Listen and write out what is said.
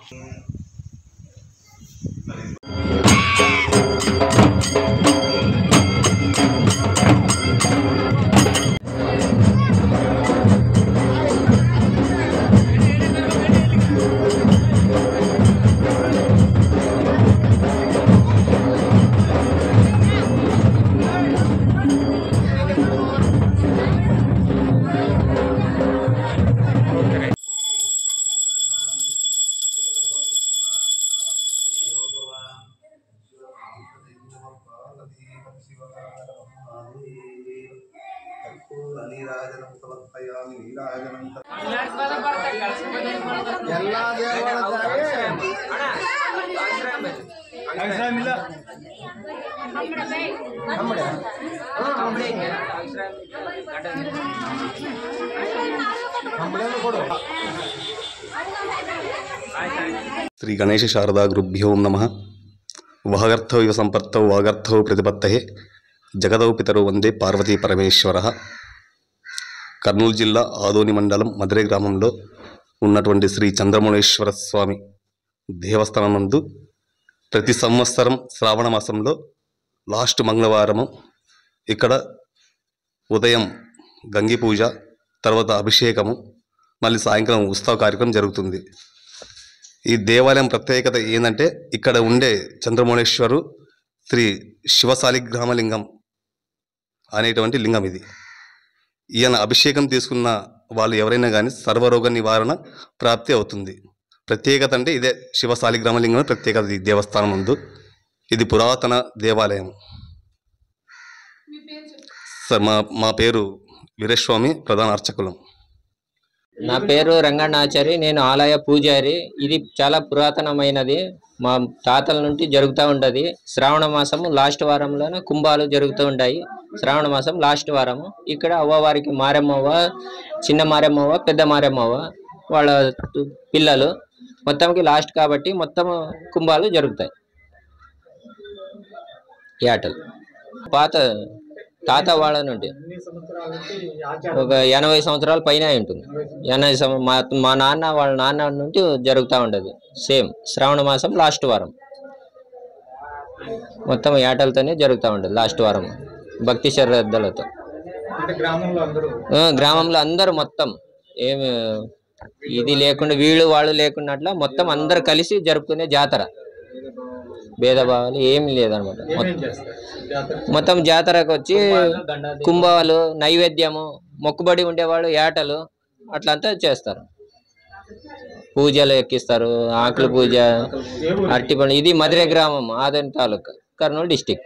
శ్రీ గణేశ శారదా గురుభ్యో నమః. వహగర్థౌ ఇవ సంపర్తౌ వాగర్థౌ ప్రతిపత్తయే జగదౌ పితరౌ వందే పార్వతీ పరమేశ్వరః. కర్నూలు జిల్లా ఆదోని మండలం మధురై గ్రామంలో ఉన్నటువంటి శ్రీ చంద్రమౌళేశ్వర స్వామి దేవస్థానం నందు ప్రతి సంవత్సరం శ్రావణ మాసంలో లాస్ట్ మంగళవారము ఇక్కడ ఉదయం గంగి పూజ, తర్వాత అభిషేకము, మళ్ళీ సాయంకాలం ఉత్సవ కార్యక్రమం జరుగుతుంది. ఈ దేవాలయం ప్రత్యేకత ఏంటంటే ఇక్కడ ఉండే చంద్రమౌళేశ్వరు శ్రీ శివశాలిగ్రామలింగం అనేటువంటి లింగం ఇది. ఈయన అభిషేకం తీసుకున్న వాళ్ళు ఎవరైనా కానీ సర్వరోగ నివారణ ప్రాప్తి అవుతుంది. ప్రత్యేకత అంటే ఇదే శివశాలిగ్రామలింగం ప్రత్యేకత ఈ దేవస్థానం ముందు. ఇది పురాతన దేవాలయం. సార్ మా పేరు వీరస్వామి, ప్రధాన అర్చకులం. నా పేరు రంగణాచారి, నేను ఆలయ పూజారి. ఇది చాలా పురాతనమైనది, మా తాతల నుండి జరుగుతూ ఉంటుంది. శ్రావణ మాసము లాస్ట్ వారంలోనే కుంభాలు జరుగుతూ ఉంటాయి. శ్రావణ మాసం లాస్ట్ వారము ఇక్కడ అవ్వవారికి మారెమ్మవ్వ, చిన్న మారెమ్మవ్వ, పెద్ద మారెమ్మవ్వ వాళ్ళ పిల్లలు మొత్తంకి లాస్ట్ కాబట్టి మొత్తం కుంభాలు జరుగుతాయి. యాటలు పాత తాత వాళ్ళ నుండి ఒక 80 సంవత్సరాల పైన ఉంటుంది. 80 మా నాన్న వాళ్ళ నాన్న నుండి జరుగుతూ ఉంటుంది. సేమ్ శ్రావణ మాసం లాస్ట్ వారం మొత్తం ఏటలతోనే జరుగుతూ ఉంటుంది. లాస్ట్ వారం భక్తి శ్రద్ధలతో గ్రామంలో అందరూ మొత్తం ఏమి ఇది లేకుండా వీళ్ళు వాళ్ళు లేకున్నట్ల మొత్తం అందరు కలిసి జరుపుకునే జాతర. భేదభావాలు ఏమి లేదనమాట. మొత్తం జాతరకు వచ్చి కుంభాలు, నైవేద్యము, మొక్కుబడి ఉండేవాళ్ళు ఏటలు అట్లంతా చేస్తారు. పూజలు ఎక్కిస్తారు, ఆకుల పూజ, అరటిపండు. ఇది మధురై గ్రామం, ఆదోని తాలూకా, కర్నూలు డిస్టిక్.